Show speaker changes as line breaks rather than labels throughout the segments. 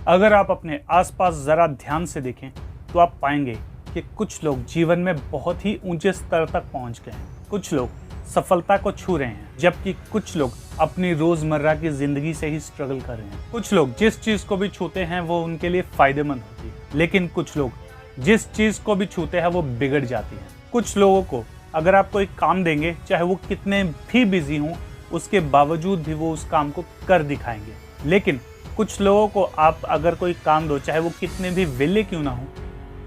अगर आप अपने आसपास ज़रा ध्यान से देखें तो आप पाएंगे कि कुछ लोग जीवन में बहुत ही ऊंचे स्तर तक पहुंच गए हैं। कुछ लोग सफलता को छू रहे हैं, जबकि कुछ लोग अपनी रोज़मर्रा की ज़िंदगी से ही स्ट्रगल कर रहे हैं। कुछ लोग जिस चीज़ को भी छूते हैं वो उनके लिए फ़ायदेमंद होती है, लेकिन कुछ लोग जिस चीज़ को भी छूते हैं वो बिगड़ जाती है। कुछ लोगों को अगर आप कोई काम देंगे, चाहे वो कितने भी बिजी हों, उसके बावजूद भी वो उस काम को कर दिखाएंगे। लेकिन कुछ लोगों को आप अगर कोई काम दो, चाहे वो कितने भी विले क्यों ना हो,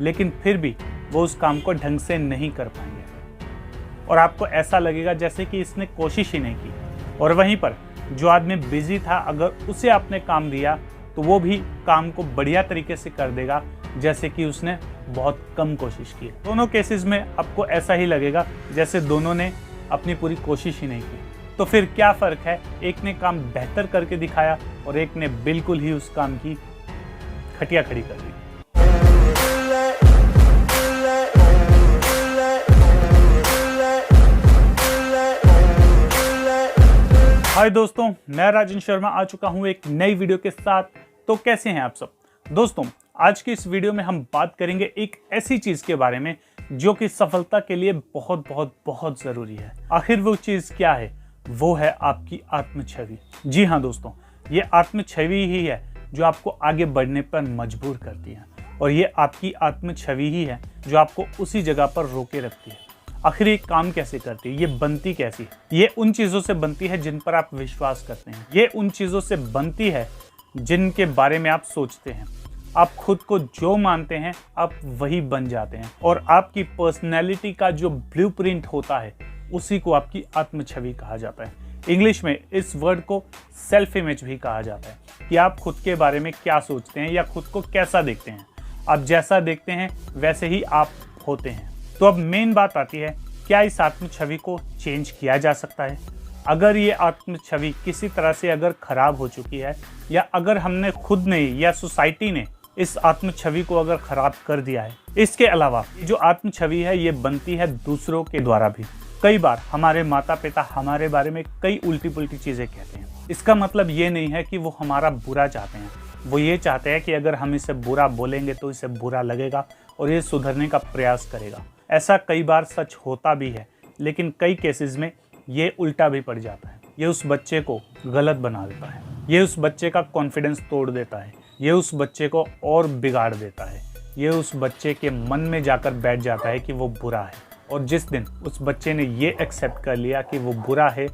लेकिन फिर भी वो उस काम को ढंग से नहीं कर पाएंगे और आपको ऐसा लगेगा जैसे कि इसने कोशिश ही नहीं की। और वहीं पर जो आदमी बिजी था, अगर उसे आपने काम दिया तो वो भी काम को बढ़िया तरीके से कर देगा जैसे कि उसने बहुत कम कोशिश की। दोनों केसेस में आपको ऐसा ही लगेगा जैसे दोनों ने अपनी पूरी कोशिश ही नहीं की। तो फिर क्या फ़र्क है, एक ने काम बेहतर करके दिखाया और एक ने बिल्कुल ही उस काम की खटिया खड़ी कर दी। हाय दोस्तों, मैं राजन शर्मा आ चुका हूं एक नई वीडियो के साथ। तो कैसे हैं आप सब दोस्तों? आज की इस वीडियो में हम बात करेंगे एक ऐसी चीज के बारे में जो कि सफलता के लिए बहुत बहुत बहुत जरूरी है। आखिर वो चीज क्या है? वो है आपकी आत्म छवि। जी हाँ दोस्तों, ये आत्म छवि ही है जो आपको आगे बढ़ने पर मजबूर करती है, और ये आपकी आत्म छवि ही है जो आपको उसी जगह पर रोके रखती है। आखिर ये काम कैसे करती है, ये बनती कैसी है? ये उन चीज़ों से बनती है जिन पर आप विश्वास करते हैं। ये उन चीज़ों से बनती है जिनके बारे में आप सोचते हैं। आप खुद को जो मानते हैं आप वही बन जाते हैं, और आपकी पर्सनैलिटी का जो ब्लूप्रिंट होता है उसी को आपकी आत्म छवि कहा जाता है। इंग्लिश में इस वर्ड को सेल्फ इमेज भी कहा जाता है कि आप खुद के बारे में क्या सोचते हैं या खुद को कैसा देखते हैं। आप जैसा देखते हैं वैसे ही आप होते हैं। तो अब मेन बात आती है, क्या इस आत्म छवि को चेंज किया जा सकता है? अगर ये आत्म छवि किसी तरह से अगर खराब हो चुकी है, या अगर हमने खुद ने या सोसाइटी ने इस आत्म छवि को अगर खराब कर दिया है। इसके अलावा जो आत्म छवि है ये बनती है दूसरों के द्वारा भी। कई बार हमारे माता पिता हमारे बारे में कई उल्टी पुल्टी चीज़ें कहते हैं। इसका मतलब ये नहीं है कि वो हमारा बुरा चाहते हैं, वो ये चाहते हैं कि अगर हम इसे बुरा बोलेंगे तो इसे बुरा लगेगा और ये सुधरने का प्रयास करेगा। ऐसा कई बार सच होता भी है, लेकिन कई केसेस में ये उल्टा भी पड़ जाता है। ये उस बच्चे को गलत बना देता है, ये उस बच्चे का कॉन्फिडेंस तोड़ देता है, ये उस बच्चे को और बिगाड़ देता है, ये उस बच्चे के मन में जाकर बैठ जाता है कि वो बुरा है। और जिस दिन उस बच्चे ने ये एक्सेप्ट कर लिया कि वो बुरा है,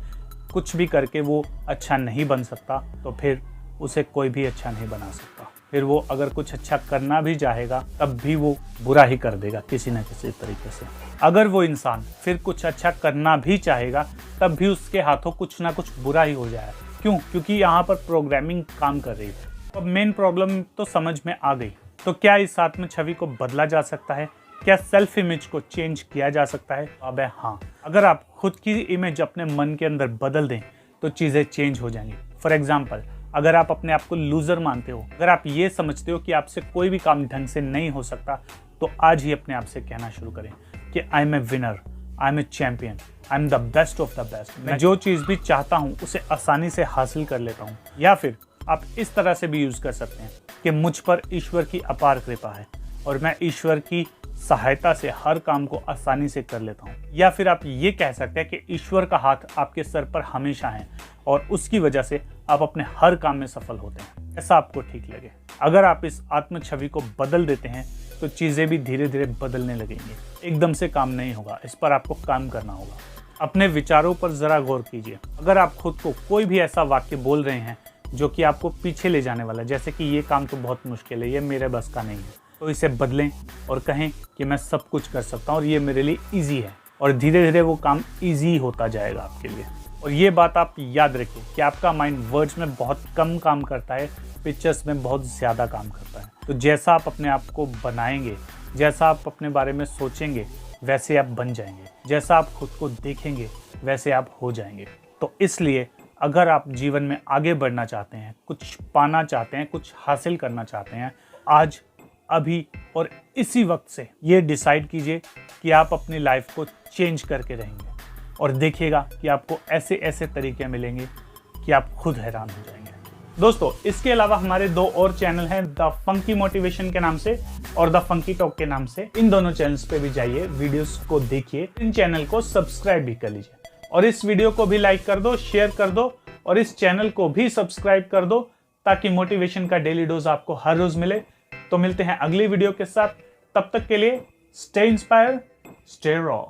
कुछ भी करके वो अच्छा नहीं बन सकता, तो फिर उसे कोई भी अच्छा नहीं बना सकता। फिर वो अगर कुछ अच्छा करना भी चाहेगा तब भी वो बुरा ही कर देगा किसी न किसी तरीके से। अगर वो इंसान फिर कुछ अच्छा करना भी चाहेगा तब भी उसके हाथों कुछ ना कुछ बुरा ही हो जाएगा। क्यों? क्योंकि यहाँ पर प्रोग्रामिंग काम कर रही है। अब मेन प्रॉब्लम तो समझ में आ गई। तो क्या इस आत्म छवि को बदला जा सकता है? क्या सेल्फ इमेज को चेंज किया जा सकता है? अब हाँ, अगर आप खुद की इमेज अपने मन के अंदर बदल दें तो चीज़ें चेंज हो जाएंगी। फॉर एग्जाम्पल, अगर आप अपने आप को लूज़र मानते हो, अगर आप ये समझते हो कि आपसे कोई भी काम ढंग से नहीं हो सकता, तो आज ही अपने आप से कहना शुरू करें कि I am a winner, I am a champion, I am the best of the best. मैं जो चीज़ भी चाहता हूँ उसे आसानी से हासिल कर लेता हूँ। या फिर आप इस तरह से भी यूज़ कर सकते हैं कि मुझ पर ईश्वर की अपार कृपा है और मैं ईश्वर की सहायता से हर काम को आसानी से कर लेता हूँ। या फिर आप ये कह सकते हैं कि ईश्वर का हाथ आपके सर पर हमेशा है और उसकी वजह से आप अपने हर काम में सफल होते हैं। ऐसा आपको ठीक लगे। अगर आप इस आत्म छवि को बदल देते हैं तो चीज़ें भी धीरे धीरे बदलने लगेंगी। एकदम से काम नहीं होगा, इस पर आपको काम करना होगा। अपने विचारों पर ज़रा गौर कीजिए। अगर आप खुद को कोई भी ऐसा वाक्य बोल रहे हैं जो कि आपको पीछे ले जाने वाला है, जैसे कि ये काम तो बहुत मुश्किल है, ये मेरे बस का नहीं है, तो इसे बदलें और कहें कि मैं सब कुछ कर सकता हूँ और ये मेरे लिए ईजी है। और धीरे धीरे वो काम ईजी होता जाएगा आपके लिए। और ये बात आप याद रखिए कि आपका माइंड वर्ड्स में बहुत कम काम करता है, पिक्चर्स में बहुत ज़्यादा काम करता है। तो जैसा आप अपने आप को बनाएंगे, जैसा आप अपने बारे में सोचेंगे, वैसे आप बन जाएंगे। जैसा आप खुद को देखेंगे वैसे आप हो जाएंगे। तो इसलिए अगर आप जीवन में आगे बढ़ना चाहते हैं, कुछ पाना चाहते हैं, कुछ हासिल करना चाहते हैं, आज अभी और इसी वक्त से ये डिसाइड कीजिए कि आप अपनी लाइफ को चेंज करके रहेंगे, और देखिएगा कि आपको ऐसे ऐसे तरीके मिलेंगे कि आप खुद हैरान हो जाएंगे। दोस्तों इसके अलावा हमारे 2 और चैनल हैं, द फंकी मोटिवेशन के नाम से और द फंकी टॉक के नाम से। इन दोनों चैनल्स पे भी जाइए, वीडियोस को देखिए, इन चैनल को सब्सक्राइब भी कर लीजिए और इस वीडियो को भी लाइक कर दो, शेयर कर दो और इस चैनल को भी सब्सक्राइब कर दो ताकि मोटिवेशन का डेली डोज आपको हर रोज मिले। तो मिलते हैं अगली वीडियो के साथ, तब तक के लिए स्टे इंस्पायर्ड, स्टे रॉ।